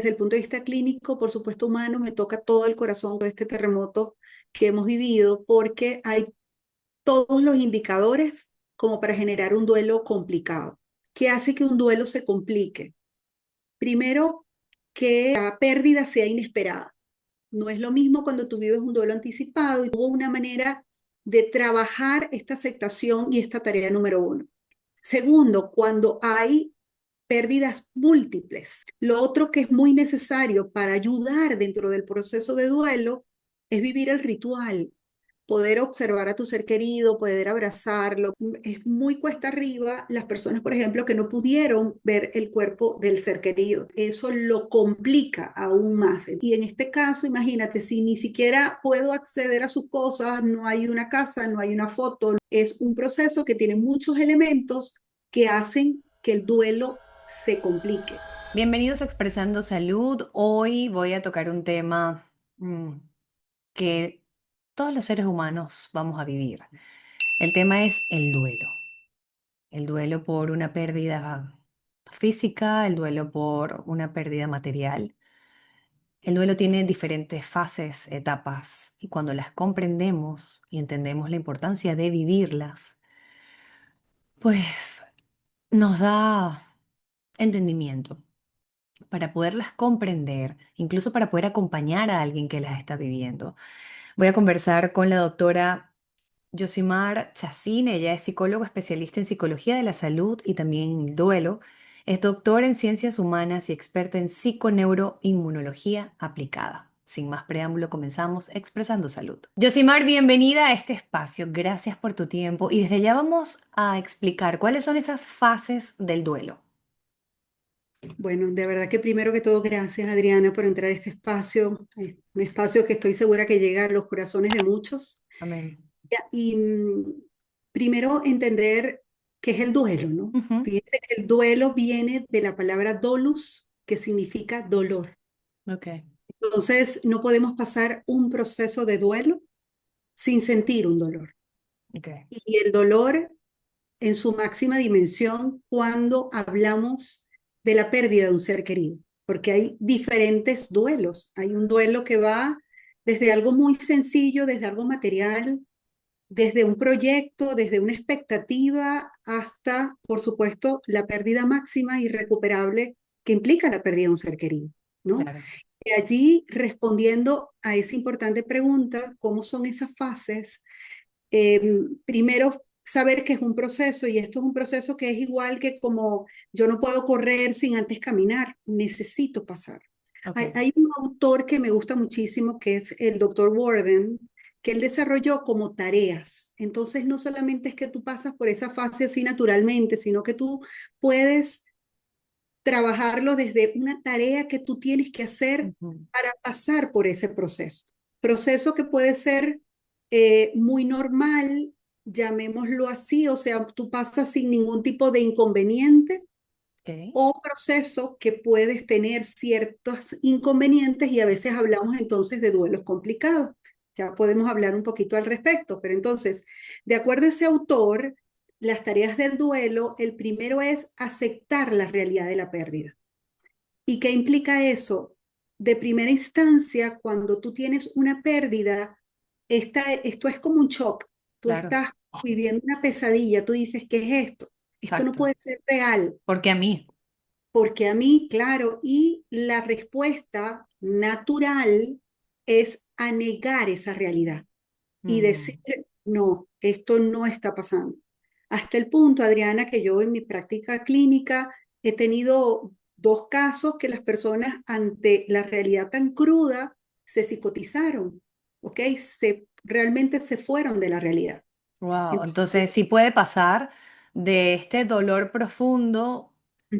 desde el punto de vista clínico, por supuesto humano, me toca todo el corazón de este terremoto que hemos vivido, porque hay todos los indicadores como para generar un duelo complicado. ¿Qué hace que un duelo se complique? Primero, que la pérdida sea inesperada. No es lo mismo cuando tú vives un duelo anticipado y hubo una manera de trabajar esta aceptación y esta tarea número uno. Segundo, cuando hay pérdidas múltiples. Lo otro que es muy necesario para ayudar dentro del proceso de duelo es vivir el ritual, poder observar a tu ser querido, poder abrazarlo. Es muy cuesta arriba las personas, por ejemplo, que no pudieron ver el cuerpo del ser querido. Eso lo complica aún más. Y en este caso, imagínate, si ni siquiera puedo acceder a sus cosas, no hay una casa, no hay una foto, es un proceso que tiene muchos elementos que hacen que el duelo se complique. Bienvenidos a Expresando Salud. Hoy voy a tocar un tema que todos los seres humanos vamos a vivir. El tema es el duelo. El duelo por una pérdida física, el duelo por una pérdida material. El duelo tiene diferentes fases, etapas, y cuando las comprendemos y entendemos la importancia de vivirlas, pues nos da entendimiento para poderlas comprender, incluso para poder acompañar a alguien que las está viviendo. Voy a conversar con la doctora Yosimar Chacín. Ella es psicóloga especialista en psicología de la salud y también en el duelo. Es doctora en ciencias humanas y experta en psiconeuroinmunología aplicada. Sin más preámbulo, comenzamos Expresando Salud. Yosimar, bienvenida a este espacio. Gracias por tu tiempo. Y desde ya vamos a explicar cuáles son esas fases del duelo. Bueno, de verdad que primero que todo, gracias Adriana por entrar a este espacio, un espacio que estoy segura que llega a los corazones de muchos. Amén. Y primero entender qué es el duelo, ¿no? Ujú. Fíjense que el duelo viene de la palabra dolus, que significa dolor. Ok. Entonces, no podemos pasar un proceso de duelo sin sentir un dolor. Ok. Y el dolor en su máxima dimensión cuando hablamos de la pérdida de un ser querido, porque hay diferentes duelos. Hay un duelo que va desde algo muy sencillo, desde algo material, desde un proyecto, desde una expectativa, hasta, por supuesto, la pérdida máxima irrecuperable que implica la pérdida de un ser querido, ¿no? Claro. Y allí, respondiendo a esa importante pregunta, ¿cómo son esas fases? eh, Primero, saber que es un proceso y esto es un proceso que es igual que como yo no puedo correr sin antes caminar, necesito pasar. Ok. Hay un autor que me gusta muchísimo que es el doctor Warden, que él desarrolló como tareas. Entonces, no solamente es que tú pasas por esa fase así naturalmente, sino que tú puedes trabajarlo desde una tarea que tú tienes que hacer Ujú. para pasar por ese proceso. Proceso que puede ser muy normal, llamémoslo así, o sea, tú pasas sin ningún tipo de inconveniente, Ok. o proceso que puedes tener ciertos inconvenientes y a veces hablamos entonces de duelos complicados. Ya podemos hablar un poquito al respecto, pero entonces, de acuerdo a ese autor, las tareas del duelo, el primero es aceptar la realidad de la pérdida. ¿Y qué implica eso? De primera instancia, cuando tú tienes una pérdida, esto es como un shock. Tú Claro. estás viviendo una pesadilla, tú dices, ¿qué es esto? Esto no Exacto. puede ser real. Porque a mí. Porque a mí, claro, y la respuesta natural es a negar esa realidad y decir, Mm. no, esto no está pasando. Hasta el punto, Adriana, que yo en mi práctica clínica he tenido dos casos que las personas ante la realidad tan cruda se psicotizaron, ¿ok? Realmente se fueron de la realidad. Wow. Entonces, Entonces sí puede pasar de este dolor profundo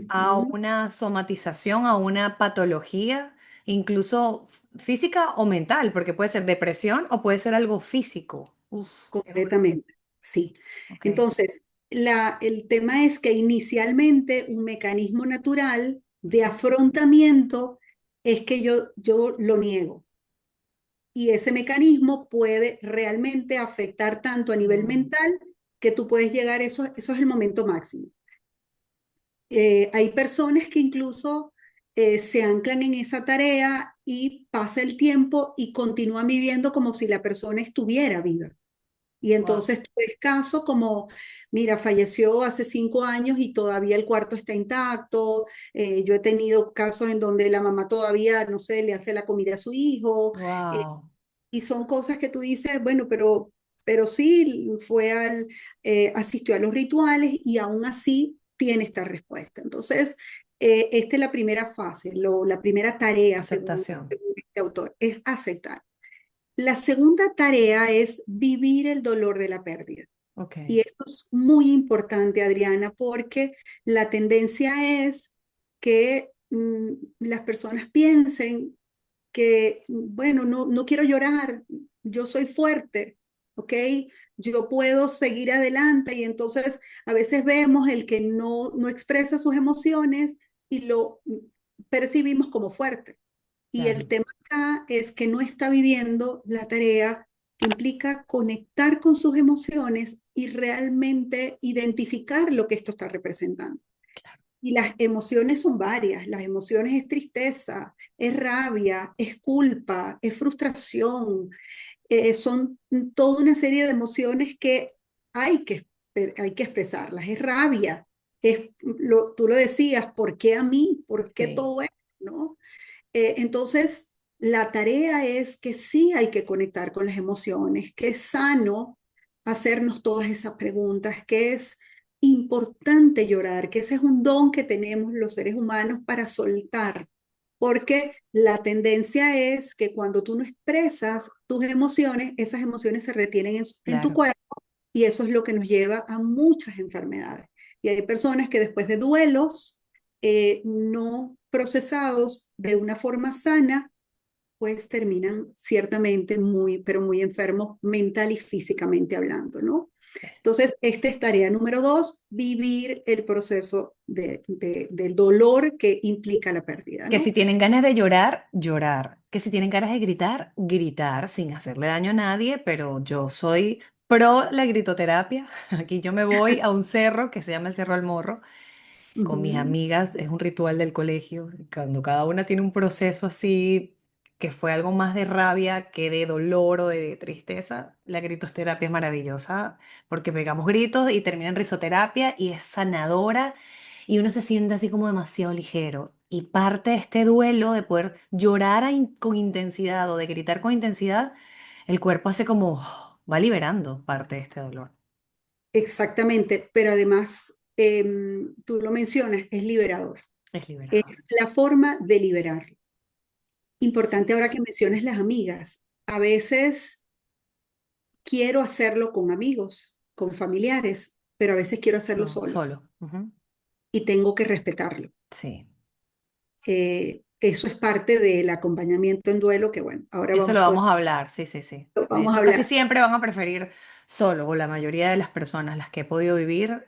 a ujú, una somatización, a una patología, incluso física o mental, porque puede ser depresión o puede ser algo físico. Uf, qué duro. completamente, sí. Ok. Entonces, el tema es que inicialmente un mecanismo natural de afrontamiento es que yo lo niego. Y ese mecanismo puede realmente afectar tanto a nivel Mm. mental que tú puedes llegar, eso es el momento máximo. Hay personas que incluso se anclan en esa tarea y pasa el tiempo y continúan viviendo como si la persona estuviera viva. Y Wow. entonces tú ves casos como, mira, falleció hace 5 años y todavía el cuarto está intacto. Yo he tenido casos en donde la mamá todavía, no sé, le hace la comida a su hijo. eh, Wow. y son cosas que tú dices, bueno, pero sí asistió a los rituales y aún así tiene esta respuesta. Entonces, esta es la primera fase, la primera tarea, Aceptación. según este autor, es aceptar. La segunda tarea es vivir el dolor de la pérdida. Ok. Y esto es muy importante, Adriana, porque la tendencia es que las personas piensen que, bueno, no quiero llorar, yo soy fuerte, ¿ok? Yo puedo seguir adelante y entonces a veces vemos el que no expresa sus emociones y lo percibimos como fuerte. Y Claro, el tema acá es que no está viviendo la tarea que implica conectar con sus emociones y realmente identificar lo que esto está representando. claro. Y las emociones son varias. Las emociones es tristeza, es rabia, es culpa, es frustración. Son toda una serie de emociones que hay que, hay que expresarlas. Es rabia. Tú lo decías, ¿por qué a mí? ¿Por qué Sí, todo esto? ¿No? Entonces, la tarea es que sí hay que conectar con las emociones, que es sano hacernos todas esas preguntas, que es importante llorar, que ese es un don que tenemos los seres humanos para soltar, porque la tendencia es que cuando tú no expresas tus emociones, esas emociones se retienen en tu claro. cuerpo y eso es lo que nos lleva a muchas enfermedades. Y hay personas que después de duelos no procesados de una forma sana, pues terminan ciertamente muy, pero muy enfermos mental y físicamente hablando, ¿no? Entonces, esta es tarea número 2, vivir el proceso del dolor que implica la pérdida, Que si ¿no? tienen ganas de llorar, llorar. Que si tienen ganas de gritar, gritar sin hacerle daño a nadie, pero yo soy pro la gritoterapia. Aquí yo me voy a un cerro que se llama el Cerro del Morro con mis Ujú. amigas, es un ritual del colegio, cuando cada una tiene un proceso así que fue algo más de rabia que de dolor o de tristeza, la gritoterapia es maravillosa porque pegamos gritos y termina en risoterapia y es sanadora y uno se siente así como demasiado ligero. Y parte de este duelo de poder llorar con intensidad o de gritar con intensidad, el cuerpo hace como va liberando parte de este dolor. Exactamente, pero además, tú lo mencionas, es liberador. Es Es liberador. la forma de liberar. Sí. Importante ahora que menciones las amigas. A veces quiero hacerlo con amigos, con familiares, pero a veces quiero hacerlo No, solo solo. Ujú. y tengo que respetarlo. Sí. Eso es parte del acompañamiento en duelo que, bueno, ahora Eso lo vamos, vamos a hablar, sí, sí, sí. De vamos a hecho, casi hablar. siempre van a preferir solo, o la mayoría de las personas, las que he podido vivir,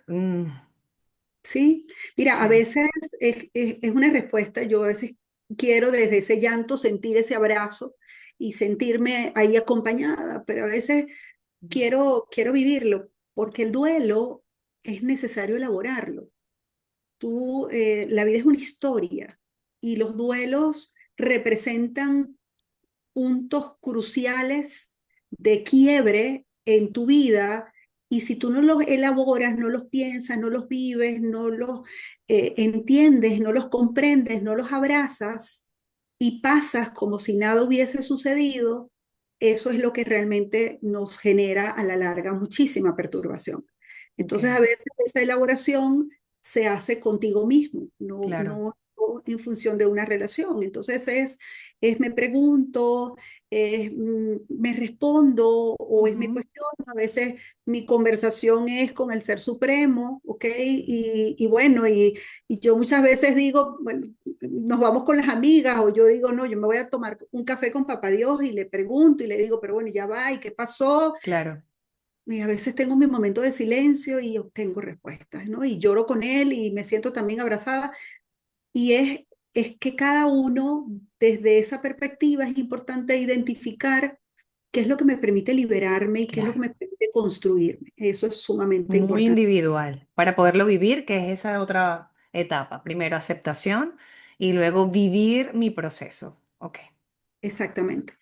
Sí, mira, a sí, veces es una respuesta. Yo a veces quiero desde ese llanto sentir ese abrazo y sentirme ahí acompañada, pero a veces quiero vivirlo porque el duelo es necesario elaborarlo. La vida es una historia y los duelos representan puntos cruciales de quiebre en tu vida y si tú no los elaboras, no los piensas, no los vives, no los entiendes, no los comprendes, no los abrazas y pasas como si nada hubiese sucedido, eso es lo que realmente nos genera a la larga muchísima perturbación. ok, Entonces a veces esa elaboración se hace contigo mismo, claro. no en función de una relación. Entonces me pregunto, me respondo o es me Ujú. cuestiono. A veces mi conversación es con el Ser Supremo, ¿ok? Y bueno, y yo muchas veces digo, bueno, nos vamos con las amigas o yo digo, no, yo me voy a tomar un café con Papá Dios y le pregunto y le digo, pero bueno, ya va, ¿y qué pasó? Claro, Y a veces tengo mi momento de silencio y obtengo respuestas, ¿no? Y lloro con él y me siento también abrazada y es que cada uno, desde esa perspectiva, es importante identificar qué es lo que me permite liberarme y qué es lo que claro. me permite construirme. Eso es sumamente Muy importante. individual para poderlo vivir, que es esa otra etapa. Primero, aceptación y luego vivir mi proceso. Ok, exactamente.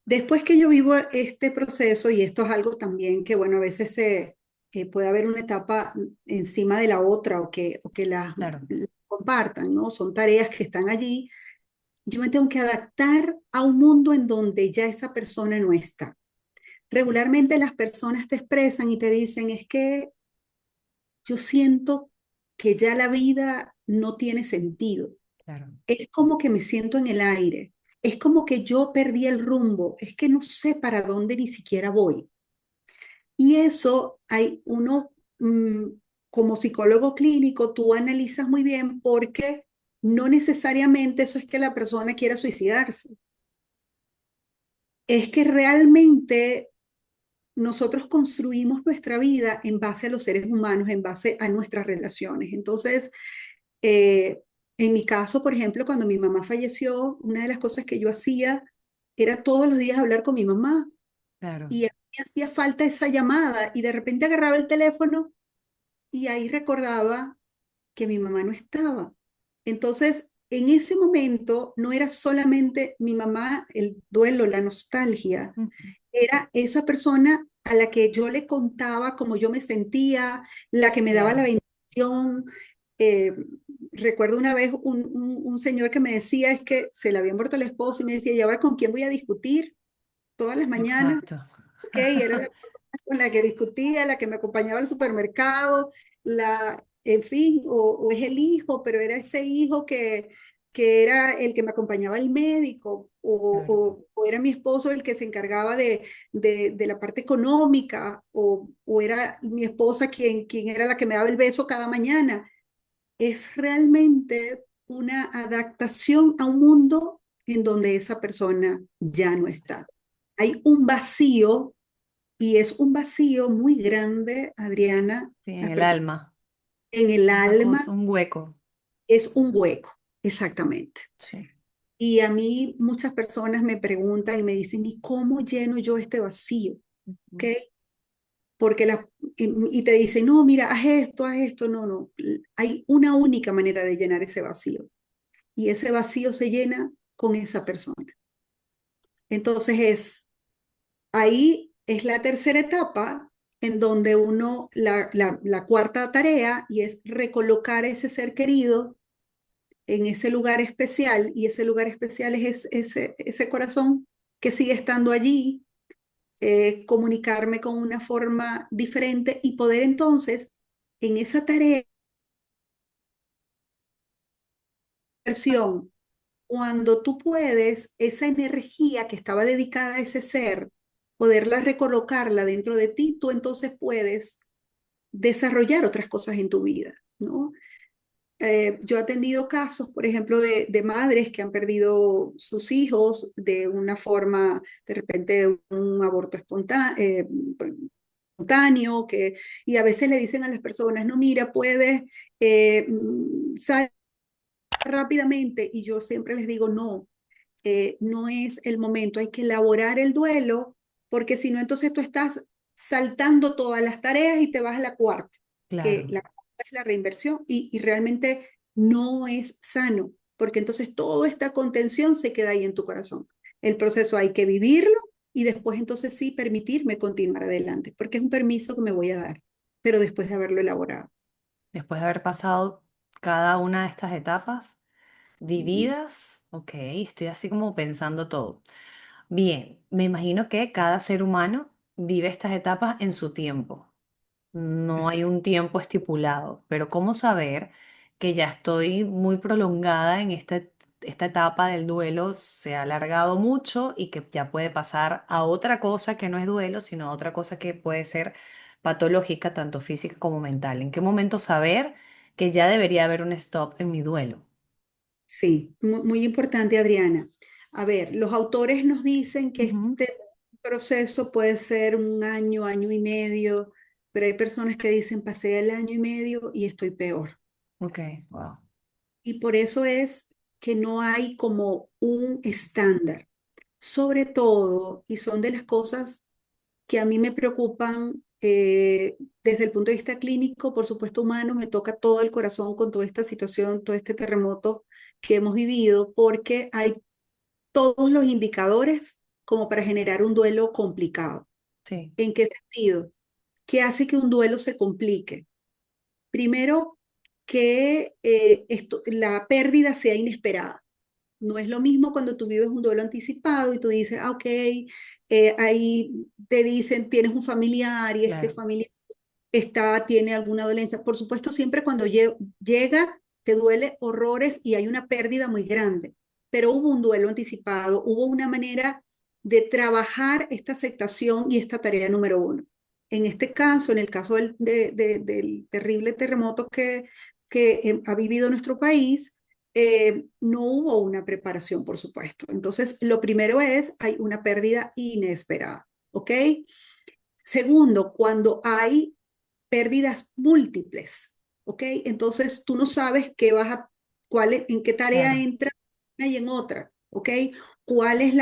Después que yo vivo este proceso, y esto es algo también que, bueno, a veces puede haber una etapa encima de la otra o que claro, las compartan, ¿no? Son tareas que están allí. Yo me tengo que adaptar a un mundo en donde ya esa persona no está. sí, Regularmente las personas te expresan y te dicen, es que yo siento que ya la vida no tiene sentido. claro, Es como que me siento en el aire. Es como que yo perdí el rumbo. Es que no sé para dónde ni siquiera voy. Y eso hay uno, como psicólogo clínico, tú analizas muy bien porque no necesariamente eso es que la persona quiera suicidarse. Es que realmente nosotros construimos nuestra vida en base a los seres humanos, en base a nuestras relaciones. Entonces, eh, en mi caso, por ejemplo, cuando mi mamá falleció, una de las cosas que yo hacía era todos los días hablar con mi mamá claro, y a mí me hacía falta esa llamada y de repente agarraba el teléfono y ahí recordaba que mi mamá no estaba. Entonces, en ese momento no era solamente mi mamá, el duelo, la nostalgia, ujú, era esa persona a la que yo le contaba cómo yo me sentía, la que me daba la claro, bendición. Eh, Recuerdo una vez un señor que me decía, es que se le había muerto el esposo y me decía, ¿y ahora con quién voy a discutir todas las mañanas? exacto. Ok, era la persona con la que discutía, la que me acompañaba al supermercado, en fin, o es el hijo, pero era ese hijo que era el que me acompañaba al médico, Claro, o era mi esposo el que se encargaba de la parte económica, o era mi esposa quien era la que me daba el beso cada mañana. Es realmente una adaptación a un mundo en donde esa persona ya no está. Hay un vacío y es un vacío muy grande, Adriana. sí, en Las el personas alma, en el una alma cosa, un hueco, es un hueco, exactamente. sí. Y a mí muchas personas me preguntan y me dicen, ¿y cómo lleno yo este vacío? ¿Ok? Ujú. Porque y te dicen, no, mira, haz esto, no, no. Hay una única manera de llenar ese vacío y ese vacío se llena con esa persona. Entonces ahí es la tercera etapa en donde la cuarta tarea y es recolocar a ese ser querido en ese lugar especial y ese lugar especial es ese corazón que sigue estando allí, comunicarme con una forma diferente y poder entonces en esa tarea versión, cuando tú puedes, esa energía que estaba dedicada a ese ser, poderla recolocarla dentro de ti, tú entonces puedes desarrollar otras cosas en tu vida, ¿no? Yo he atendido casos, por ejemplo, de madres que han perdido sus hijos de una forma, de repente, un aborto espontáneo, y a veces le dicen a las personas, no, mira, puedes salir rápidamente, y yo siempre les digo, no, no es el momento, hay que elaborar el duelo, porque si no, entonces tú estás saltando todas las tareas y te vas a la cuarta, que Claro. la cuarta es la reinversión y realmente no es sano, porque entonces toda esta contención se queda ahí en tu corazón. El proceso hay que vivirlo y después entonces sí permitirme continuar adelante, porque es un permiso que me voy a dar, pero después de haberlo elaborado. Después de haber pasado cada una de estas etapas Ujú. vividas, ok, estoy así como pensando todo. Bien, me imagino que cada ser humano vive estas etapas en su tiempo. No hay un tiempo estipulado, pero ¿cómo saber que ya estoy muy prolongada en esta etapa del duelo, se ha alargado mucho y que ya puede pasar a otra cosa que no es duelo, sino a otra cosa que puede ser patológica, tanto física como mental? ¿En qué momento saber que ya debería haber un stop en mi duelo? Sí, muy importante, Adriana. A ver, los autores nos dicen que Ujú. este proceso puede ser un año, año y medio, pero hay personas que dicen pasé el año y medio y estoy peor. Ok, wow. Y por eso es que no hay como un estándar. Sobre todo, y son de las cosas que a mí me preocupan desde el punto de vista clínico, por supuesto humano, me toca todo el corazón con toda esta situación, todo este terremoto que hemos vivido porque hay todos los indicadores como para generar un duelo complicado. Sí, ¿En qué sentido? ¿Qué hace que un duelo se complique? Primero, que la pérdida sea inesperada. No es lo mismo cuando tú vives un duelo anticipado y tú dices, ah, ok, ahí te dicen, tienes un familiar y este claro. familiar tiene alguna dolencia. Por supuesto, siempre cuando llega, te duele horrores y hay una pérdida muy grande, pero hubo un duelo anticipado, hubo una manera de trabajar esta aceptación y esta tarea número uno. En este caso, en el caso del terrible terremoto que ha vivido nuestro país, no hubo una preparación, por supuesto. Entonces, lo primero es, hay una pérdida inesperada, ¿ok? Segundo, cuando hay pérdidas múltiples, ¿ok? Entonces, tú no sabes en qué tarea Claro. entra una y en otra, ¿ok? ¿Cuál es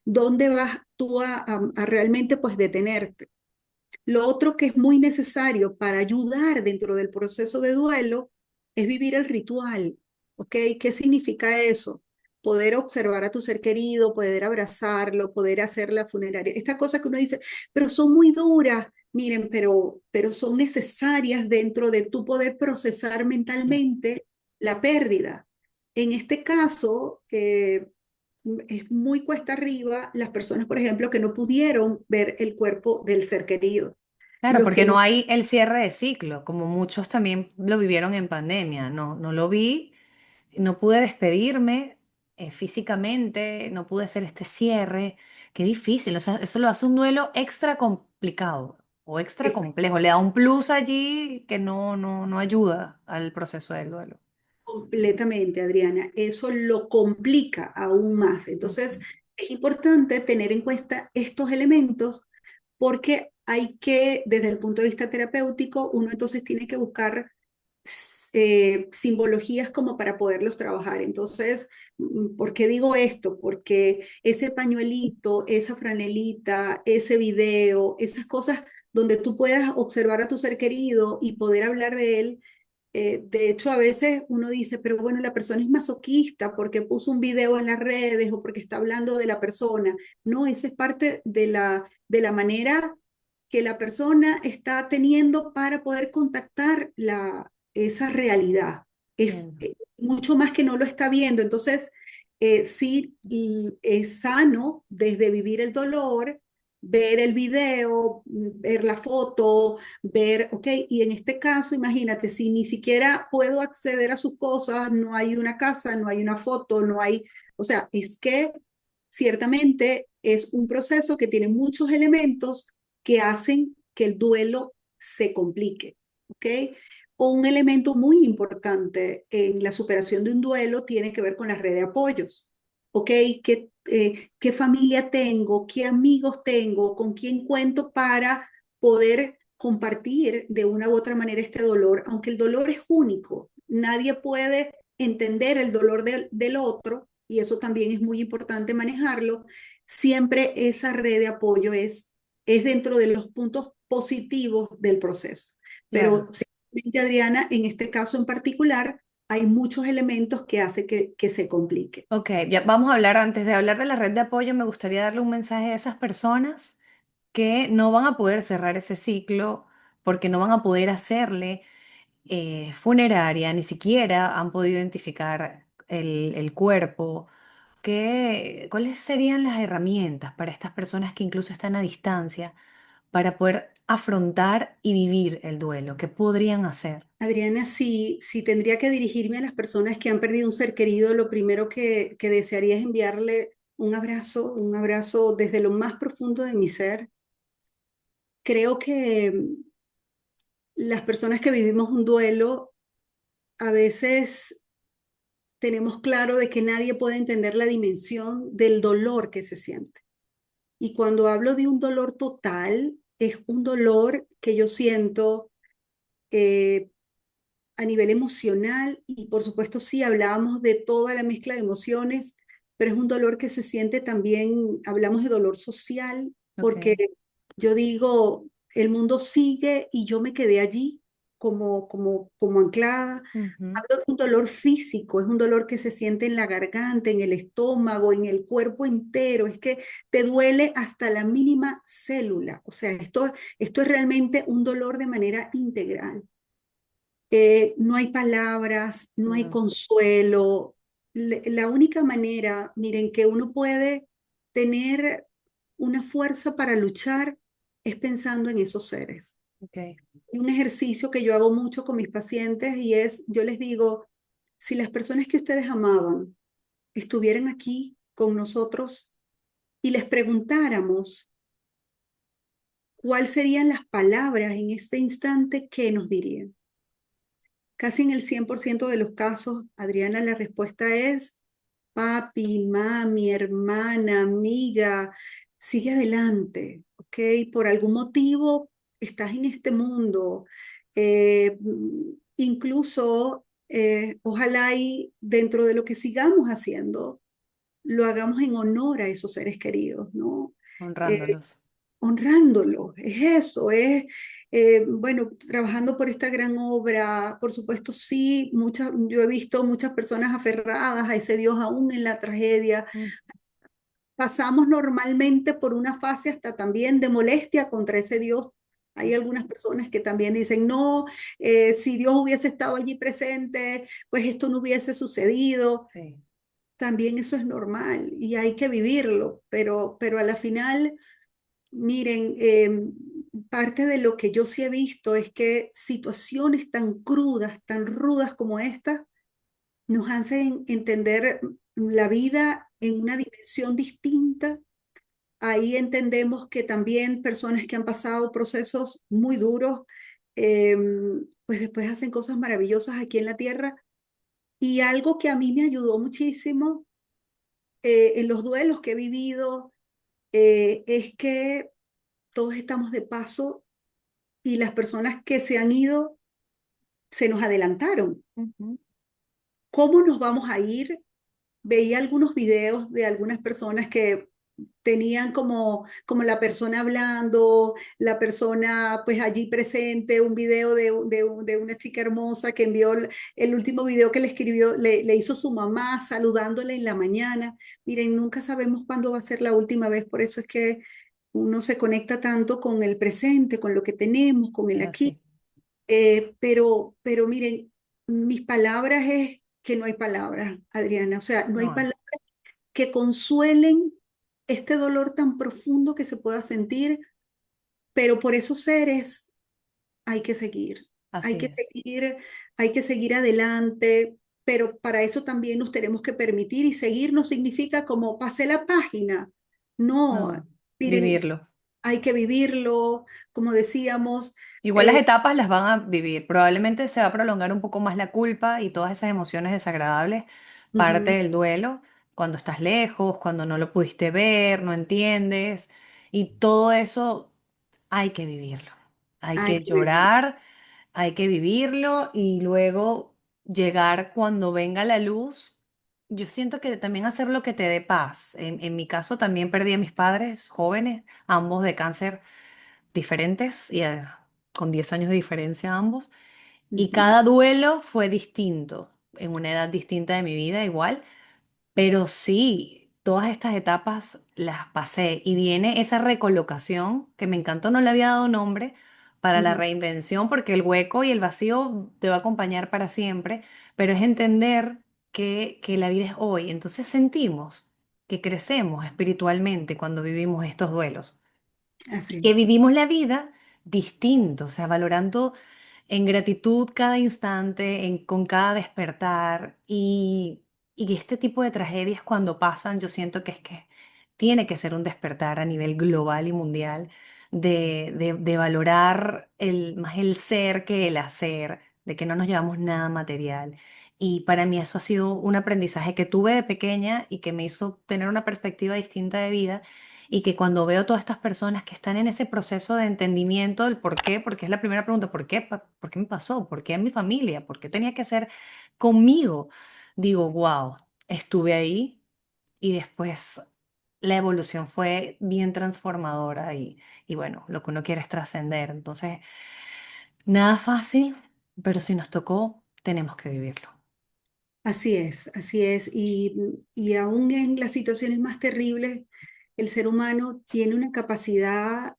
dónde vas tú a realmente pues detenerte? Lo otro que es muy necesario para ayudar dentro del proceso de duelo es vivir el ritual, ¿ok? ¿Qué significa eso? Poder observar a tu ser querido, poder abrazarlo, poder hacer la funeraria. Estas cosas que uno dice, pero son muy duras. Miren, pero son necesarias dentro de tu poder procesar mentalmente la pérdida. En este caso, es muy cuesta arriba las personas, por ejemplo, que no pudieron ver el cuerpo del ser querido. Claro, Los porque que no no hay el cierre de ciclo, como muchos también lo vivieron en pandemia. No, no lo vi, no pude despedirme físicamente, no pude hacer este cierre. Qué difícil, o sea, eso lo hace un duelo extra complicado o extra es complejo. Le da un plus allí que no ayuda al proceso del duelo. completamente, Adriana, eso lo complica aún más. Entonces, Ujú. es importante tener en cuenta estos elementos porque hay que, desde el punto de vista terapéutico, uno entonces tiene que buscar simbologías como para poderlos trabajar. Entonces, ¿por qué digo esto? Porque ese pañuelito, esa franelita, ese video, esas cosas donde tú puedas observar a tu ser querido y poder hablar de él. De hecho, a veces uno dice, pero bueno, la persona es masoquista porque puso un video en las redes o porque está hablando de la persona. No, esa es parte de la manera que la persona está teniendo para poder contactar esa realidad. Es Entiendo. mucho más que no lo está viendo. Entonces, sí, y es sano desde vivir el dolor, ver el video, ver la foto, ver, ok, y en este caso, imagínate, si ni siquiera puedo acceder a sus cosas, no hay una casa, no hay una foto, no hay, o sea, es que ciertamente es un proceso que tiene muchos elementos que hacen que el duelo se complique, ¿ok? O un elemento muy importante en la superación de un duelo tiene que ver con la red de apoyos, ¿ok? ¿Qué familia tengo? ¿Qué amigos tengo? ¿Con quién cuento para poder compartir de una u otra manera este dolor? Aunque el dolor es único, nadie puede entender el dolor del otro, y eso también es muy importante manejarlo. Siempre esa red de apoyo es dentro de los puntos positivos del proceso. Claro. Pero simplemente, Adriana, en este caso en particular, hay muchos elementos que hacen que se complique. Ok, ya vamos a hablar, antes de hablar de la red de apoyo, me gustaría darle un mensaje a esas personas que no van a poder cerrar ese ciclo porque no van a poder hacerle funeraria, ni siquiera han podido identificar el cuerpo. ¿Cuáles serían las herramientas para estas personas que incluso están a distancia para poder afrontar y vivir el duelo? ¿Qué podrían hacer? Adriana, si tendría que dirigirme a las personas que han perdido un ser querido, lo primero que desearía es enviarle un abrazo desde lo más profundo de mi ser. Creo que las personas que vivimos un duelo a veces tenemos claro de que nadie puede entender la dimensión del dolor que se siente. Y cuando hablo de un dolor total, es un dolor que yo siento eh, a nivel emocional y por supuesto sí hablábamos de toda la mezcla de emociones, pero es un dolor que se siente también, hablamos de dolor social, Ok, porque yo digo, el mundo sigue y yo me quedé allí como anclada. Ujú. Hablo de un dolor físico, es un dolor que se siente en la garganta, en el estómago, en el cuerpo entero, es que te duele hasta la mínima célula. O sea, esto es realmente un dolor de manera integral. No hay palabras, no hay No, consuelo. La única manera, miren, que uno puede tener una fuerza para luchar es pensando en esos seres. ok. Un ejercicio que yo hago mucho con mis pacientes y es, yo les digo, si las personas que ustedes amaban estuvieran aquí con nosotros y les preguntáramos cuáles serían las palabras en este instante, ¿qué nos dirían? Casi en el 100% de los casos, Adriana, la respuesta es papi, mami, hermana, amiga, sigue adelante, ¿ok? Por algún motivo estás en este mundo. Incluso, ojalá y dentro de lo que sigamos haciendo, lo hagamos en honor a esos seres queridos, ¿no? Eh, Honrándolos. honrándolo, es eso, es, bueno, trabajando por esta gran obra, por supuesto, sí, yo he visto muchas personas aferradas a ese Dios aún en la tragedia. Mm, Pasamos normalmente por una fase hasta también de molestia contra ese Dios. Hay algunas personas que también dicen, no, si Dios hubiese estado allí presente, pues esto no hubiese sucedido. sí, También eso es normal y hay que vivirlo, pero a la final miren, parte de lo que yo sí he visto es que situaciones tan crudas, tan rudas como esta, nos hacen entender la vida en una dimensión distinta. Ahí entendemos que también personas que han pasado procesos muy duros, eh, pues después hacen cosas maravillosas aquí en la tierra. Y algo que a mí me ayudó muchísimo en los duelos que he vivido es que todos estamos de paso y las personas que se han ido se nos adelantaron. ujú, ¿Cómo nos vamos a ir? Veía algunos videos de algunas personas que tenían como la persona hablando, la persona pues allí presente, un video de una chica hermosa que envió el último video que le escribió, le hizo su mamá saludándole en la mañana. Miren, nunca sabemos cuándo va a ser la última vez, por eso es que uno se conecta tanto con el presente, con lo que tenemos, con el es aquí. así. Pero miren, mis palabras es que no hay palabras, Adriana. O sea, no hay No hay. palabras que consuelen este dolor tan profundo que se pueda sentir, pero por esos seres hay que seguir, hay Así que es. seguir, hay que seguir adelante, pero para eso también nos tenemos que permitir y seguir no significa como pasé la página. No, No, miren, vivirlo. hay que vivirlo, como decíamos. Igual las eh, etapas las van a vivir. Probablemente se va a prolongar un poco más la culpa y todas esas emociones desagradables, parte Ujú, del duelo, cuando estás lejos, cuando no lo pudiste ver, no entiendes. Y todo eso hay que vivirlo. Hay hay que que vivirlo. llorar, hay que vivirlo y luego llegar cuando venga la luz. Yo siento que también hacer lo que te dé paz. En mi caso también perdí a mis padres jóvenes, ambos de cáncer diferentes y con 10 años de diferencia ambos. Y Ujú, cada duelo fue distinto, en una edad distinta de mi vida igual, pero sí, todas estas etapas las pasé y viene esa recolocación que me encantó, no le había dado nombre para la ujú. reinvención porque el hueco y el vacío te va a acompañar para siempre, pero es entender que la vida es hoy, entonces sentimos que crecemos espiritualmente cuando vivimos estos duelos Así que es, vivimos la vida distinto, o sea, valorando en gratitud cada instante, con cada despertar y este tipo de tragedias cuando pasan, yo siento que es que tiene que ser un despertar a nivel global y mundial de valorar más el ser que el hacer, de que no nos llevamos nada material. Y para mí eso ha sido un aprendizaje que tuve de pequeña y que me hizo tener una perspectiva distinta de vida y que cuando veo todas estas personas que están en ese proceso de entendimiento del por qué, porque es la primera pregunta, ¿por qué? ¿Por qué me pasó? ¿Por qué en mi familia? ¿Por qué tenía que ser conmigo? Digo, wow, estuve ahí y después la evolución fue bien transformadora y bueno, lo que uno quiere es trascender. Entonces, nada fácil, pero si nos tocó, tenemos que vivirlo. Así es, así es. Y aún en las situaciones más terribles, el ser humano tiene una capacidad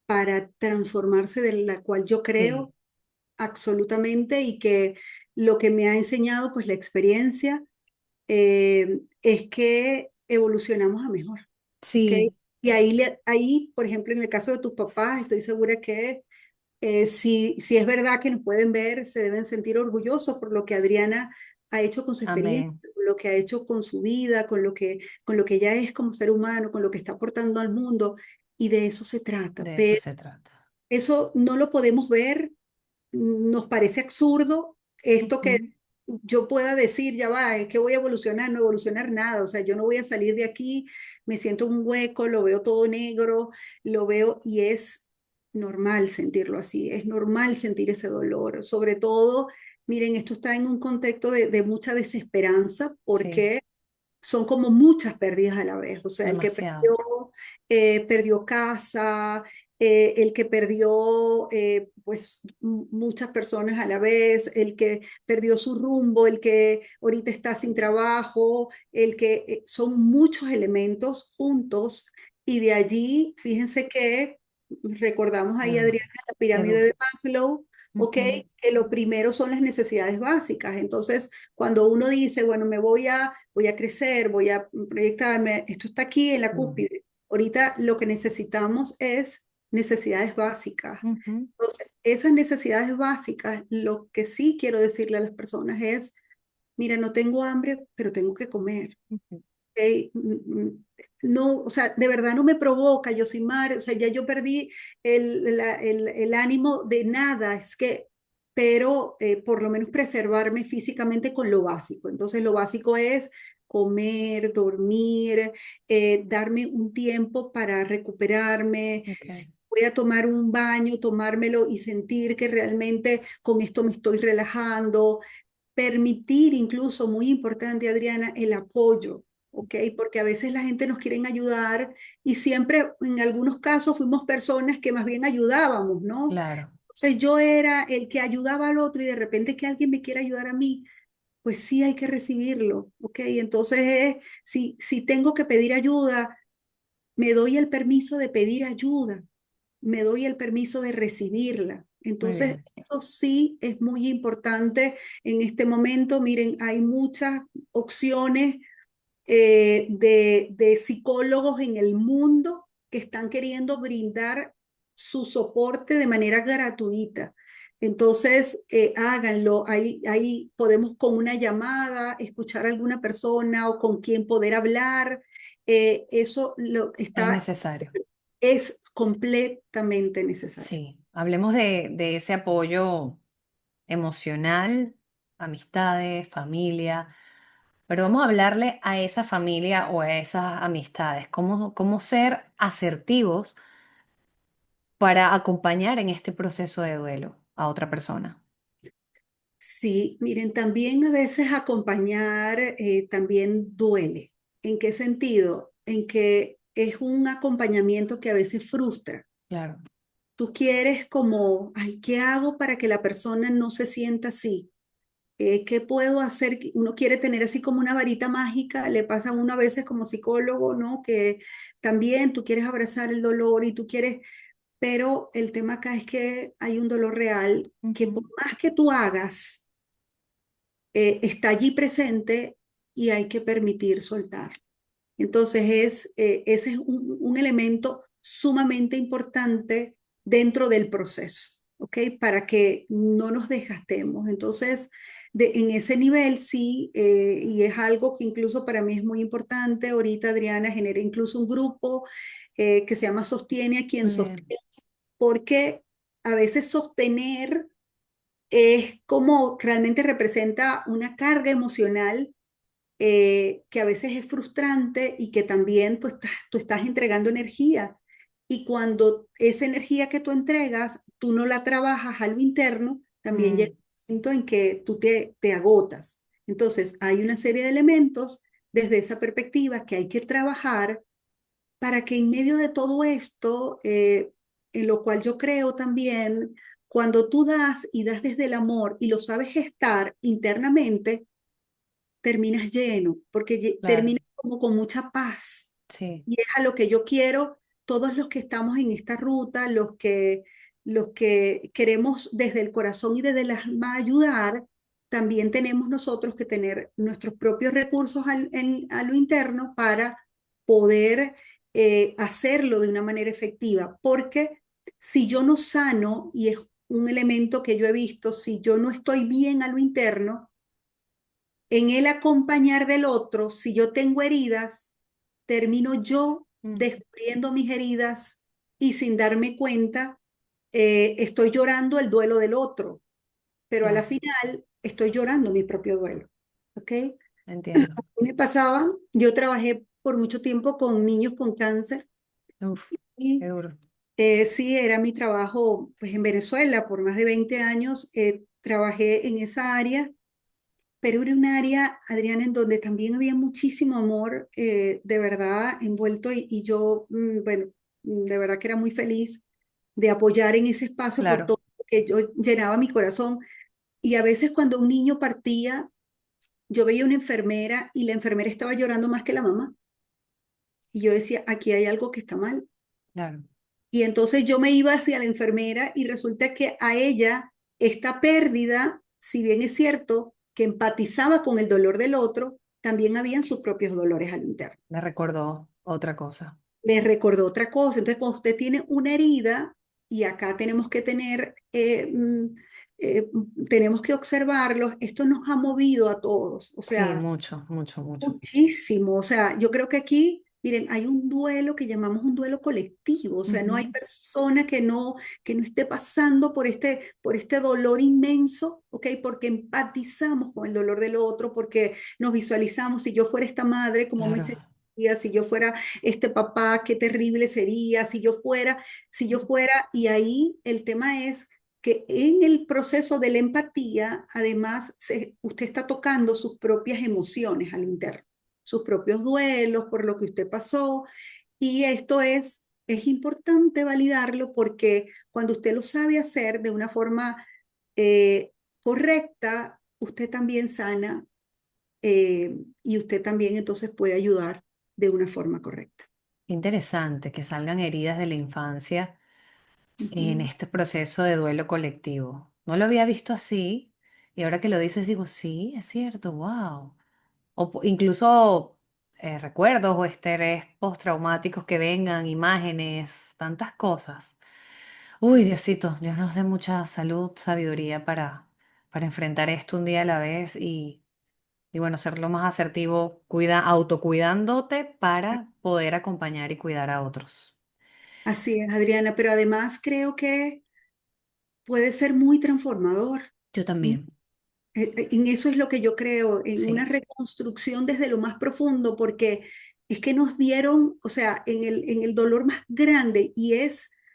para transformarse de la cual yo Sí, creo absolutamente y que lo que me ha enseñado pues la experiencia es que evolucionamos a mejor, ¿ok? sí, Y ahí, por ejemplo, en el caso de tus papás, estoy segura que si es verdad que nos pueden ver, se deben sentir orgullosos por lo que Adriana ha hecho con su experiencia, amén. con lo que ha hecho con su vida, con lo que ella es como ser humano, con lo que está aportando al mundo. Y de eso se trata. De eso Pero se trata. eso no lo podemos ver, nos parece absurdo esto que Ujú. yo pueda decir, ya va, es que voy a evolucionar, no evolucionar nada, o sea, yo no voy a salir de aquí, me siento en un hueco, lo veo todo negro, lo veo y es normal sentirlo así, es normal sentir ese dolor, sobre todo, miren, esto está en un contexto de mucha desesperanza Sí, porque son como muchas pérdidas a la vez. O sea, el que demasiado. perdió casa, el que perdió pues muchas personas a la vez, el que perdió su rumbo, el que ahorita está sin trabajo, el que son muchos elementos juntos y de allí, fíjense que recordamos ahí, Mm, Adriana, la qué pirámide duro. de Maslow, ¿ok? Ujú, Que lo primero son las necesidades básicas. Entonces, cuando uno dice, bueno, voy a crecer, voy a proyectarme, esto está aquí en la mm, cúspide. Ahorita lo que necesitamos es necesidades básicas. ujú, Entonces, esas necesidades básicas, lo que sí quiero decirle a las personas es, mira, no tengo hambre, pero tengo que comer. ujú. ¿Ok? No, o sea, de verdad no me provoca, yo soy mar, o sea, ya yo perdí el ánimo de nada, es que, pero por lo menos preservarme físicamente con lo básico. Entonces, lo básico es comer, dormir, darme un tiempo para recuperarme. Si Ok. voy a tomar un baño, tomármelo y sentir que realmente con esto me estoy relajando. Permitir incluso, muy importante, Adriana, el apoyo, ¿ok? Porque a veces la gente nos quiere ayudar y siempre, en algunos casos, fuimos personas que más bien ayudábamos, ¿no? Claro, Entonces yo era el que ayudaba al otro y de repente que alguien me quiera ayudar a mí, pues sí hay que recibirlo, ¿ok? Entonces, si tengo que pedir ayuda, me doy el permiso de pedir ayuda, me doy el permiso de recibirla. muy Entonces, bien. esto sí es muy importante en este momento. Miren, hay muchas opciones de psicólogos en el mundo que están queriendo brindar su soporte de manera gratuita. Entonces, háganlo. Ahí podemos con una llamada escuchar a alguna persona o con quien poder hablar. Eso Es necesario. es completamente necesario. Sí, hablemos de ese apoyo emocional, amistades, familia, pero vamos a hablarle a esa familia o a esas amistades, cómo ser asertivos para acompañar en este proceso de duelo a otra persona. Sí, miren, también a veces acompañar también duele. ¿En qué sentido? En que es un acompañamiento que a veces frustra. Claro. Tú quieres como, ay, ¿qué hago para que la persona no se sienta así? ¿Qué puedo hacer? Uno quiere tener así como una varita mágica, le pasa a uno a veces como psicólogo, ¿no? Que también tú quieres abrazar el dolor y tú quieres, pero el tema acá es que hay un dolor real que por Ujú. más que tú hagas, está allí presente y hay que permitir soltar. Entonces, ese es un elemento sumamente importante dentro del proceso, ¿ok? Para que no nos desgastemos. Entonces, en ese nivel sí, y es algo que incluso para mí es muy importante. Ahorita Adriana genera incluso un grupo que se llama Sostiene a quien Muy bien. sostiene, porque a veces sostener es como realmente representa una carga emocional que a veces es frustrante y que también pues, tú estás entregando energía. Y cuando esa energía que tú entregas, tú no la trabajas a lo interno, también llega Mm, un momento en que tú te agotas. Entonces, hay una serie de elementos desde esa perspectiva que hay que trabajar para que en medio de todo esto, en lo cual yo creo también, cuando tú das y das desde el amor y lo sabes gestar internamente, terminas lleno, porque Claro, terminas como con mucha paz. sí, Y es a lo que yo quiero, todos los que estamos en esta ruta, los que queremos desde el corazón y desde el alma ayudar, también tenemos nosotros que tener nuestros propios recursos a lo interno para poder hacerlo de una manera efectiva. Porque si yo no sano, y es un elemento que yo he visto, si yo no estoy bien a lo interno, en el acompañar del otro, si yo tengo heridas, termino yo mm, descubriendo mis heridas y sin darme cuenta, estoy llorando el duelo del otro, pero a la claro, final estoy llorando mi propio duelo. ¿Ok? entiendo. Me pasaba, yo trabajé por mucho tiempo con niños con cáncer Uf, qué y duro. sí, era mi trabajo pues en Venezuela por más de 20 años, trabajé en esa área. Pero era un área, Adriana, en donde también había muchísimo amor, de verdad, envuelto y yo, bueno, de verdad que era muy feliz de apoyar en ese espacio por Claro, todo lo que yo llenaba mi corazón. Y a veces cuando un niño partía, yo veía una enfermera y la enfermera estaba llorando más que la mamá. Y yo decía, aquí hay algo que está mal. claro. Y entonces yo me iba hacia la enfermera y resulta que a ella esta pérdida, si bien es cierto que empatizaba con el dolor del otro, también habían sus propios dolores al interno. Me recordó otra cosa. Les recordó otra cosa. Entonces, cuando usted tiene una herida, y acá tenemos que tener, tenemos que observarlos, esto nos ha movido a todos. O Sí, sea, mucho, mucho, mucho. muchísimo, o sea, yo creo que aquí, miren, hay un duelo que llamamos un duelo colectivo, o sea, no hay Ujú, persona que no esté pasando por este dolor inmenso, ¿ok? Porque empatizamos con el dolor del otro, porque nos visualizamos, si yo fuera esta madre, ¿cómo me claro. sentiría? Si yo fuera este papá, qué terrible sería, si yo fuera, y ahí el tema es que en el proceso de la empatía, además, usted está tocando sus propias emociones al interno, sus propios duelos por lo que usted pasó. Y esto es importante validarlo porque cuando usted lo sabe hacer de una forma correcta, usted también sana, y usted también entonces puede ayudar de una forma correcta. Interesante que salgan heridas de la infancia en Ujú. este proceso de duelo colectivo. No lo había visto así y ahora que lo dices digo, sí, es cierto, wow. Incluso recuerdos o estrés postraumáticos que vengan, imágenes, tantas cosas. Uy, Diosito, Dios nos dé mucha salud, sabiduría para enfrentar esto un día a la vez y bueno, ser lo más asertivo, autocuidándote para poder acompañar y cuidar a otros. Así es, Adriana, pero además creo que puede ser muy transformador. Yo también, En eso es lo que yo creo, en una sí, reconstrucción desde lo más profundo, porque es que nos dieron, o sea, en el dolor más grande, y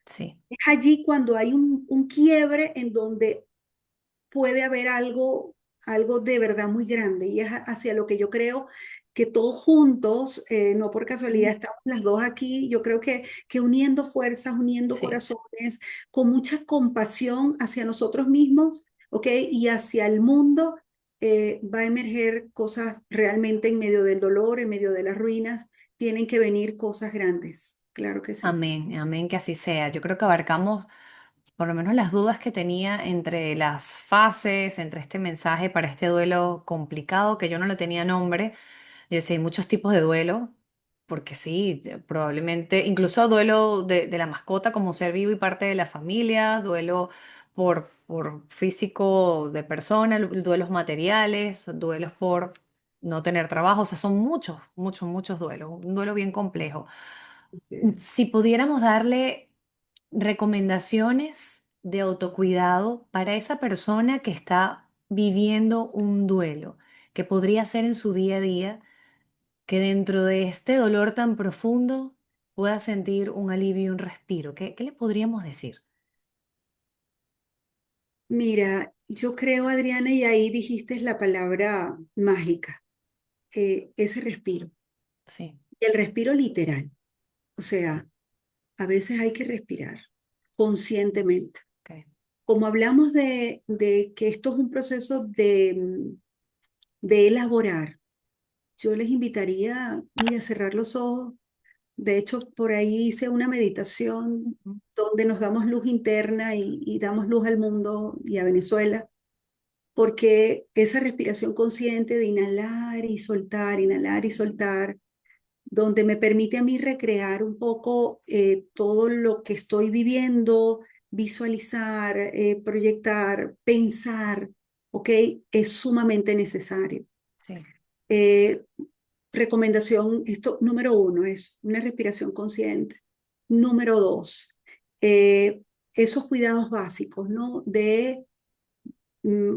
sí, es allí cuando hay un quiebre en donde puede haber algo, algo de verdad muy grande, y es hacia lo que yo creo que todos juntos, no por casualidad mm, estamos las dos aquí, yo creo que uniendo fuerzas, uniendo sí. corazones, con mucha compasión hacia nosotros mismos, ¿ok? Y hacia el mundo, va a emerger cosas realmente en medio del dolor, en medio de las ruinas, tienen que venir cosas grandes, claro que sí. Amén, amén, que así sea. Yo creo que abarcamos por lo menos las dudas que tenía entre las fases, entre este mensaje para este duelo complicado, que yo no le tenía nombre. Yo decía, hay muchos tipos de duelo, porque sí, probablemente, incluso duelo de la mascota como ser vivo y parte de la familia, duelo por físico de persona, duelos materiales, duelos por no tener trabajo, o sea, son muchos, muchos, muchos duelos, un duelo bien complejo. Si pudiéramos darle recomendaciones de autocuidado para esa persona que está viviendo un duelo, que podría ser en su día a día, que dentro de este dolor tan profundo pueda sentir un alivio y un respiro. ¿Qué le podríamos decir? Mira, yo creo, Adriana, y ahí dijiste la palabra mágica, ese respiro. Sí, Y el respiro literal. O sea, a veces hay que respirar conscientemente. ok. como hablamos de que esto es un proceso de elaborar, yo les invitaría, mira, a cerrar los ojos. De hecho, por ahí hice una meditación Ujú. donde nos damos luz interna y damos luz al mundo y a Venezuela, porque esa respiración consciente de inhalar y soltar, donde me permite a mí recrear un poco todo lo que estoy viviendo, visualizar, proyectar, pensar, ¿ok? Es sumamente necesario. Sí, Eh, Recomendación, esto número uno es una respiración consciente. Número dos, eh, esos cuidados básicos, ¿no?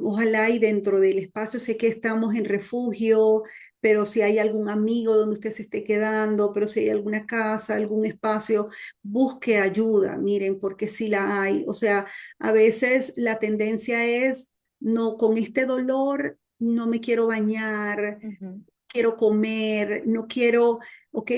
Ojalá y dentro del espacio, sé que estamos en refugio, pero si hay algún amigo donde usted se esté quedando, pero si hay alguna casa, algún espacio, busque ayuda, miren, porque si la hay. O sea, a veces la tendencia es, no, con este dolor no me quiero bañar, ujú, quiero comer, no quiero, ok,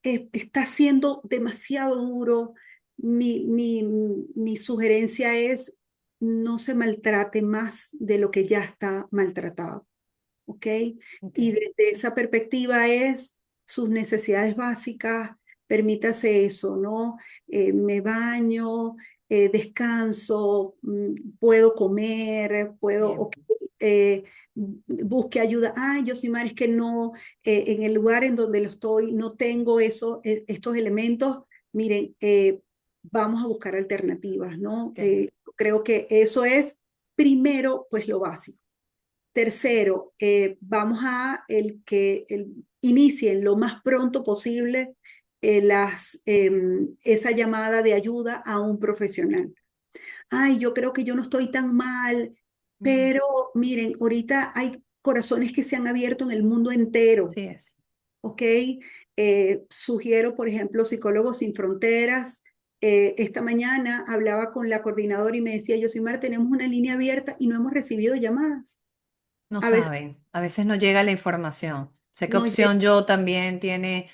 está siendo demasiado duro. Mi sugerencia es no se maltrate más de lo que ya está maltratado, ¿ok? ok, Y desde esa perspectiva es sus necesidades básicas, permítase eso, ¿no? Me baño, descanso, puedo comer, puedo, bien, ok, eh, busque ayuda. Ay, Yosimar, es que no, en el lugar en donde lo estoy, no tengo eso, estos elementos. Miren, vamos a buscar alternativas, ¿no? ok, Creo que eso es primero, pues lo básico. Tercero, vamos a inicien lo más pronto posible esa llamada de ayuda a un profesional. Ay, yo creo que yo no estoy tan mal, ujú, pero miren, ahorita hay corazones que se han abierto en el mundo entero, sí es. ¿ok? Sugiero, por ejemplo, Psicólogos Sin Fronteras. Esta mañana hablaba con la coordinadora y me decía, Yosimar, tenemos una línea abierta y no hemos recibido llamadas. No A veces saben, a veces no llega la información. Sé que no llega. Opción Yo también tiene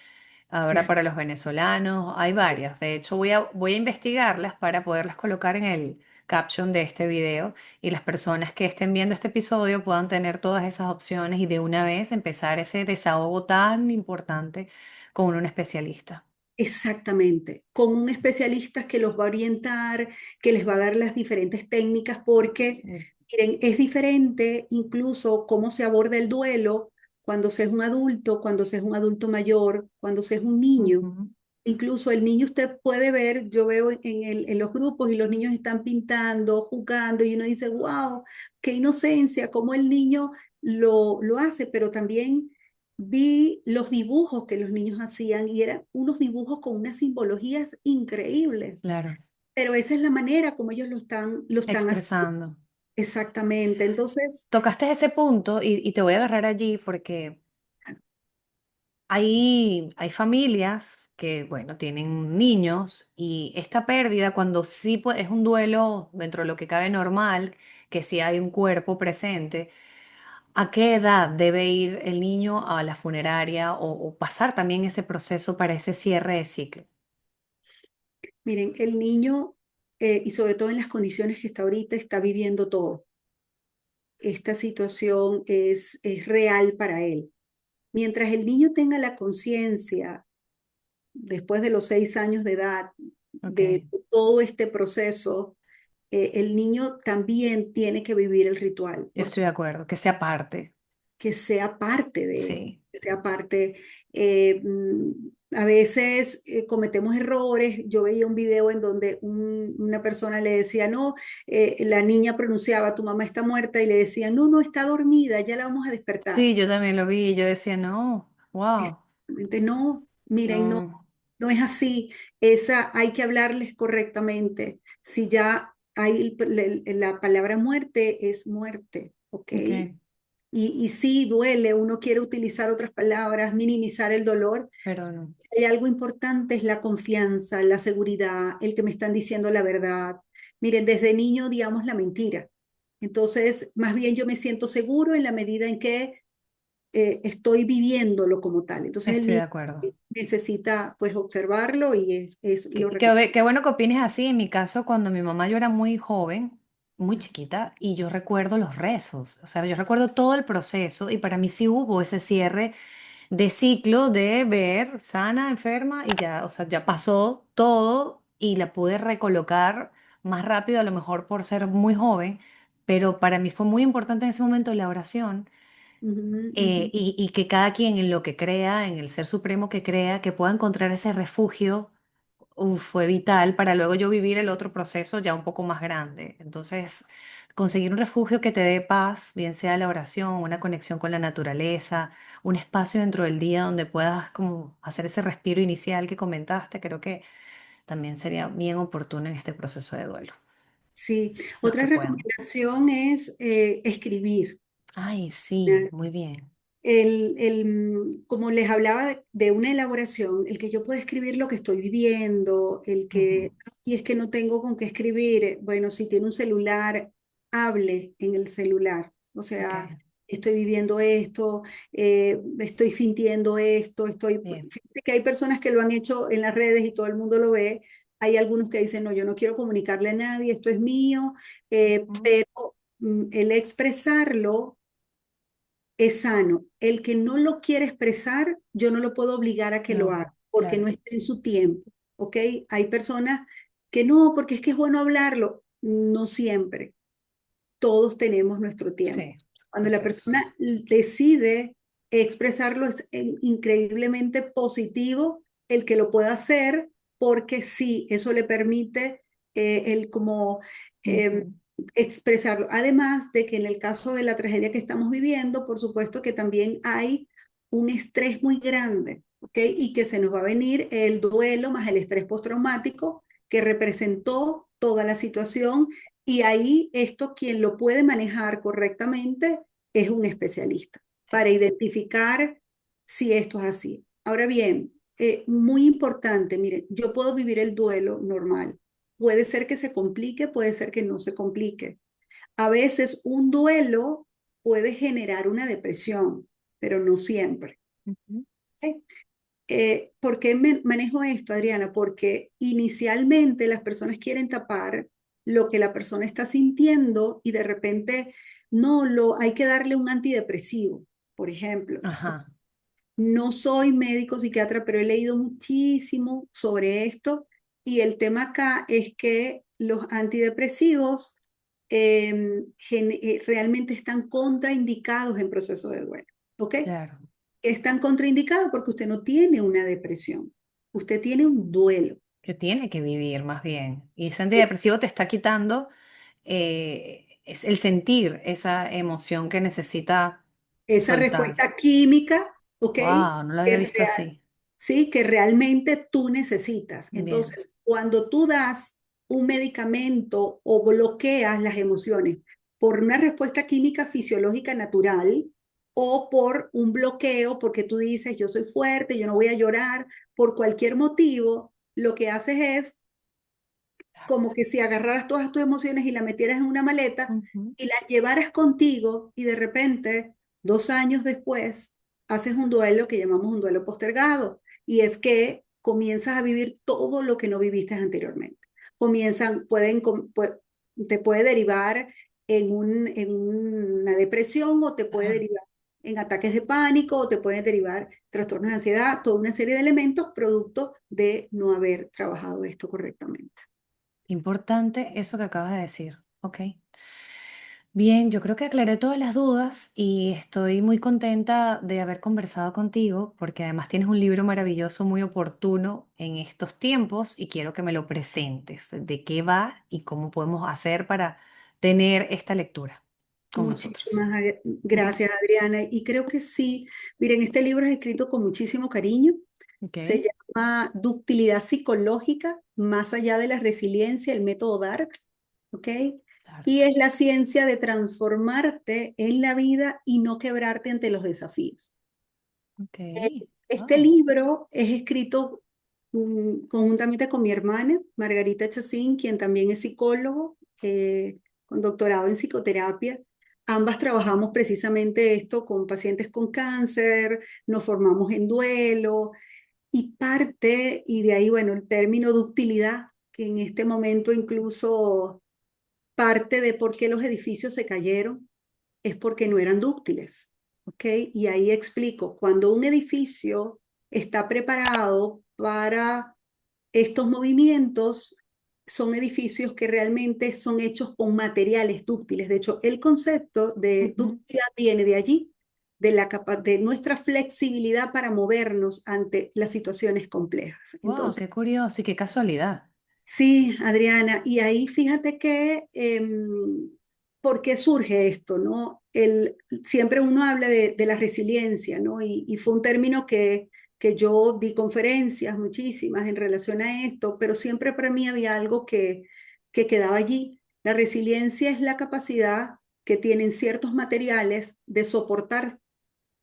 ahora para los venezolanos, hay varias. De hecho, voy a investigarlas para poderlas colocar en el caption de este video y las personas que estén viendo este episodio puedan tener todas esas opciones y de una vez empezar ese desahogo tan importante con un especialista. Exactamente, con un especialista que los va a orientar, que les va a dar las diferentes técnicas, porque, Sí. miren, es diferente incluso cómo se aborda el duelo cuando se es un adulto, cuando se es un adulto mayor, cuando se es un niño. Ujú. Incluso el niño usted puede ver, yo veo en los grupos y los niños están pintando, jugando y uno dice, wow, qué inocencia, cómo el niño lo hace, pero también vi los dibujos que los niños hacían y eran unos dibujos con unas simbologías increíbles, Claro, pero esa es la manera como ellos lo están haciendo. expresando. Exactamente. Entonces, Tocaste ese punto y te voy a agarrar allí porque hay familias que, bueno, tienen niños y esta pérdida, cuando sí es un duelo dentro de lo que cabe normal, que sí hay un cuerpo presente, ¿a qué edad debe ir el niño a la funeraria o pasar también ese proceso para ese cierre de ciclo? miren, el niño, y sobre todo en las condiciones que está ahorita, está viviendo todo. Esta situación es real para él. Mientras el niño tenga la conciencia, después de los 6 años de edad, Ok, de todo este proceso, el niño también tiene que vivir el ritual, yo por estoy de acuerdo, que sea parte. que sea parte de él, Sí. que sea parte. A veces cometemos errores. Yo veía un video en donde una persona le decía, no, la niña pronunciaba, tu mamá está muerta, y le decía, no, no, está dormida, ya la vamos a despertar. Sí, yo también lo vi y yo decía, no, wow, Exactamente, no, miren, no, no, no es así. Esa hay que hablarles correctamente. Si ya hay la palabra muerte, es muerte, ¿ok? ok, Y sí, duele, uno quiere utilizar otras palabras, minimizar el dolor. pero no. Si hay algo importante es la confianza, la seguridad, el que me están diciendo la verdad. Miren, desde niño digamos la mentira. Entonces, más bien yo me siento seguro en la medida en que estoy viviéndolo como tal. Entonces el Estoy de niño acuerdo. necesita pues observarlo y lo Qué bueno que opines así. En mi caso, cuando mi mamá yo era muy joven, muy chiquita, y yo recuerdo los rezos. O sea, yo recuerdo todo el proceso y para mí sí hubo ese cierre de ciclo de ver sana, enferma y ya, o sea, ya pasó todo y la pude recolocar más rápido, a lo mejor por ser muy joven, pero para mí fue muy importante en ese momento la oración. Ujú, ujú. Y que cada quien en lo que crea, en el ser supremo que crea, que pueda encontrar ese refugio, fue vital para luego yo vivir el otro proceso ya un poco más grande. Entonces, conseguir un refugio que te dé paz, bien sea la oración, una conexión con la naturaleza, un espacio dentro del día donde puedas como hacer ese respiro inicial que comentaste, creo que también sería bien oportuno en este proceso de duelo, Sí, los otra que puedan. recomendación es escribir. Ay, sí, muy bien. Como les hablaba de una elaboración, el que yo pueda escribir lo que estoy viviendo, el Ujú. que, y es que no tengo con qué escribir, bueno, si tiene un celular, hable en el celular. O Ok, sea, estoy viviendo esto, estoy sintiendo esto, bien. Fíjate que hay personas que lo han hecho en las redes y todo el mundo lo ve. Hay algunos que dicen, no, yo no quiero comunicarle a nadie, esto es mío, Ujú. pero el expresarlo es sano. El que no lo quiere expresar, yo no lo puedo obligar a que lo No, haga, porque claro. no está en su tiempo, ¿ok? Hay personas que no, porque es que es bueno hablarlo. No siempre. Todos tenemos nuestro tiempo. Sí, Cuando la procesos. persona decide expresarlo, es increíblemente positivo el que lo pueda hacer, porque sí, eso le permite el como eh, Ujú. expresarlo. Además de que en el caso de la tragedia que estamos viviendo, por supuesto que también hay un estrés muy grande, ¿ok? Y que se nos va a venir el duelo más el estrés postraumático que representó toda la situación y ahí esto quien lo puede manejar correctamente es un especialista Sí. para identificar si esto es así. Ahora bien, muy importante, mire, yo puedo vivir el duelo normal. Puede ser que se complique, puede ser que no se complique. A veces un duelo puede generar una depresión, pero no siempre. Ujú. ¿Sí? ¿Por qué manejo esto, Adriana? Porque inicialmente las personas quieren tapar lo que la persona está sintiendo y de repente no, hay que darle un antidepresivo, por ejemplo. Ajá, No soy médico psiquiatra, pero he leído muchísimo sobre esto y el tema acá es que los antidepresivos realmente están contraindicados en proceso de duelo. ¿Ok? claro. Están contraindicados porque usted no tiene una depresión, usted tiene un duelo. Que tiene que vivir más bien. Y ese Eh, antidepresivo te está quitando es el sentir esa emoción que necesita Esa soltar. respuesta química, ¿ok? Wow, no lo había Que visto así. sí, que realmente tú necesitas. Bien. Entonces, cuando tú das un medicamento o bloqueas las emociones por una respuesta química fisiológica natural o por un bloqueo porque tú dices, yo soy fuerte, yo no voy a llorar, por cualquier motivo, lo que haces es como que si agarraras todas tus emociones y las metieras en una maleta Ujú. y las llevaras contigo y de repente, 2 años después, haces un duelo que llamamos un duelo postergado. Y es que comienzas a vivir todo lo que no viviste anteriormente. Te puede derivar en una depresión o te puede Claro. derivar en ataques de pánico o te puede derivar trastornos de ansiedad, toda una serie de elementos producto de no haber trabajado esto correctamente. Importante eso que acabas de decir. Ok. Bien, yo creo que aclaré todas las dudas y estoy muy contenta de haber conversado contigo porque además tienes un libro maravilloso, muy oportuno en estos tiempos y quiero que me lo presentes. ¿De qué va y cómo podemos hacer para tener esta lectura con nosotros? Muchísimas Ujú. gracias, Adriana. Y creo que sí. Miren, este libro es escrito con muchísimo cariño. Ok, Se llama Ductilidad Psicológica, más allá de la resiliencia, el método DART, ¿ok? Y Arte. es la ciencia de transformarte en la vida y no quebrarte ante los desafíos. Ok, Este wow, libro es escrito conjuntamente con mi hermana, Margarita Chacín, quien también es psicólogo, con doctorado en psicoterapia. Ambas trabajamos precisamente esto con pacientes con cáncer, nos formamos en duelo y parte, y de ahí, bueno, el término ductilidad, que en este momento incluso parte de por qué los edificios se cayeron, es porque no eran dúctiles, ¿ok? Y ahí explico, cuando un edificio está preparado para estos movimientos, son edificios que realmente son hechos con materiales dúctiles. De hecho, el concepto de Ujú. ductilidad viene de allí, de nuestra flexibilidad para movernos ante las situaciones complejas. Wow, Entonces, qué curioso y qué casualidad. sí, Adriana, y ahí fíjate que, ¿por qué surge esto, no? Siempre uno habla de la resiliencia, ¿no? Y fue un término que yo di conferencias muchísimas en relación a esto, pero siempre para mí había algo que quedaba allí. La resiliencia es la capacidad que tienen ciertos materiales de soportar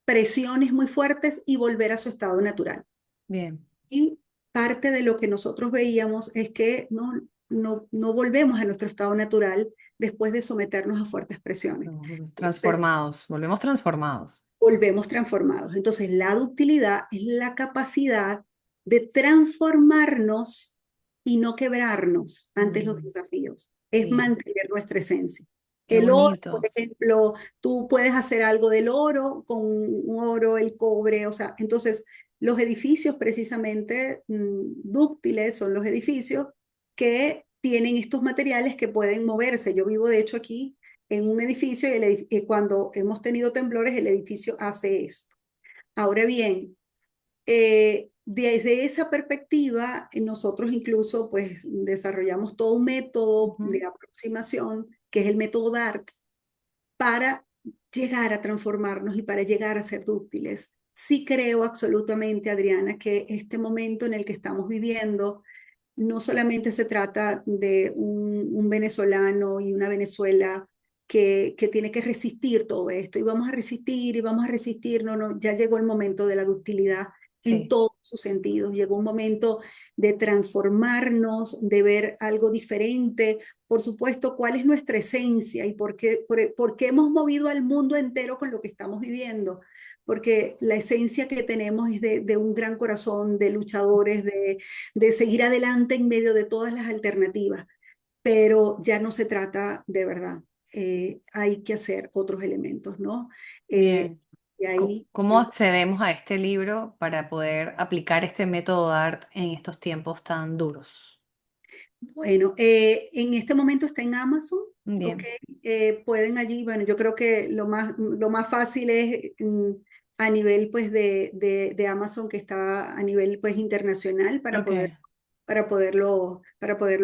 presiones muy fuertes y volver a su estado natural. Bien, Y parte de lo que nosotros veíamos es que no volvemos a nuestro estado natural después de someternos a fuertes presiones. Entonces, transformados, volvemos transformados. volvemos transformados. Entonces, la ductilidad es la capacidad de transformarnos y no quebrarnos ante los Mm, desafíos. Es bien, mantener nuestra esencia. qué El oro, por bonito. ejemplo, tú puedes hacer algo del oro con un oro, el cobre, o sea, entonces los edificios precisamente dúctiles son los edificios que tienen estos materiales que pueden moverse. Yo vivo de hecho aquí en un edificio y cuando hemos tenido temblores el edificio hace esto. Ahora bien, desde esa perspectiva, nosotros incluso pues desarrollamos todo un método Ujú. de aproximación, que es el método DART, para llegar a transformarnos y para llegar a ser dúctiles. Sí creo absolutamente, Adriana, que este momento en el que estamos viviendo no solamente se trata de un venezolano y una Venezuela que tiene que resistir todo esto, y vamos a resistir, no, no, ya llegó el momento de la ductilidad en Sí, todos sus sentidos, llegó un momento de transformarnos, de ver algo diferente, por supuesto, cuál es nuestra esencia y por qué hemos movido al mundo entero con lo que estamos viviendo, porque la esencia que tenemos es de un gran corazón, de luchadores, de seguir adelante en medio de todas las alternativas, pero ya no se trata de verdad. Hay que hacer otros elementos, ¿no? Eh, bien. y ahí, ¿Cómo accedemos a este libro para poder aplicar este método DART en estos tiempos tan duros? bueno, en este momento está en Amazon, ¿ok? Bien, Pueden allí, bueno, yo creo que lo más fácil es a nivel pues de Amazon que está a nivel pues internacional ok, para poderlo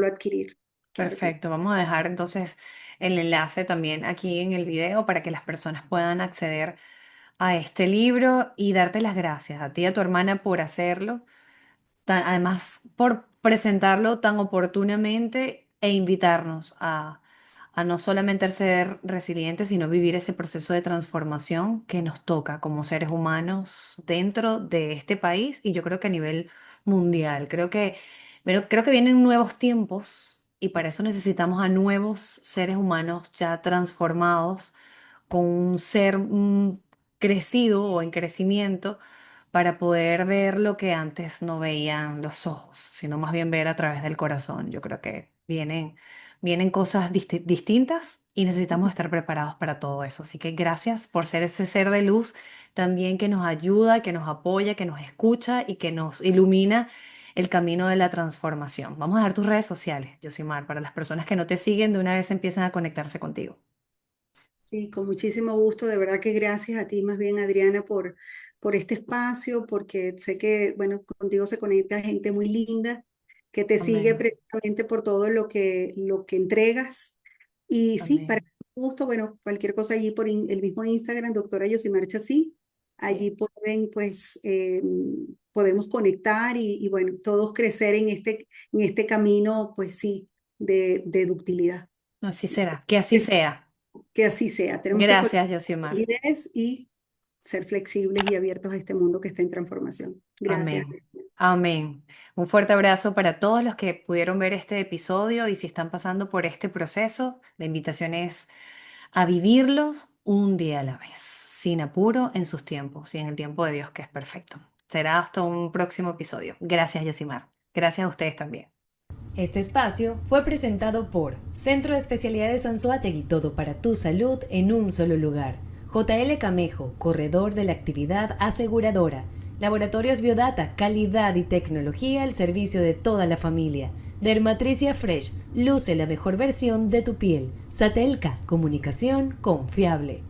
adquirir. Claro que sí. perfecto. Vamos a dejar entonces el enlace también aquí en el video para que las personas puedan acceder a este libro y darte las gracias a ti y a tu hermana por hacerlo. Además por presentarlo tan oportunamente e invitarnos a no solamente ser resilientes, sino vivir ese proceso de transformación que nos toca como seres humanos dentro de este país y yo creo que a nivel mundial. Creo que vienen nuevos tiempos y para eso necesitamos a nuevos seres humanos ya transformados con un ser crecido o en crecimiento para poder ver lo que antes no veían los ojos, sino más bien ver a través del corazón. Yo creo que vienen cosas distintas y necesitamos estar preparados para todo eso. Así que gracias por ser ese ser de luz también que nos ayuda, que nos apoya, que nos escucha y que nos ilumina el camino de la transformación. Vamos a dar tus redes sociales, Yosimar, para las personas que no te siguen, de una vez empiezan a conectarse contigo. Sí, con muchísimo gusto. De verdad que gracias a ti, más bien, Adriana, por este espacio, porque sé que, bueno, contigo se conecta gente muy linda que te sigue Amén. precisamente por todo lo que entregas. Y sí, para Amén. gusto, bueno, cualquier cosa allí por el mismo Instagram, doctora Yosimar sí. Allí Bien. pueden, pues, podemos conectar y, bueno, todos crecer en este camino, pues sí, de ductilidad. Así será, que así sea. Que así sea. Tenemos que Gracias, soltar Yosimar. rigidez y ser flexibles y abiertos a este mundo que está en transformación. Gracias. Amén. Amén. Un fuerte abrazo para todos los que pudieron ver este episodio y si están pasando por este proceso, la invitación es a vivirlos un día a la vez, sin apuro en sus tiempos y en el tiempo de Dios que es perfecto. Será hasta un próximo episodio. Gracias, Yosimar. Gracias a ustedes también. Este espacio fue presentado por Centro de Especialidades Anzoátegui, todo para tu salud en un solo lugar. JL Camejo, corredor de la actividad aseguradora. Laboratorios Biodata, calidad y tecnología al servicio de toda la familia. Dermatricia Fresh, luce la mejor versión de tu piel. Satelca, comunicación confiable.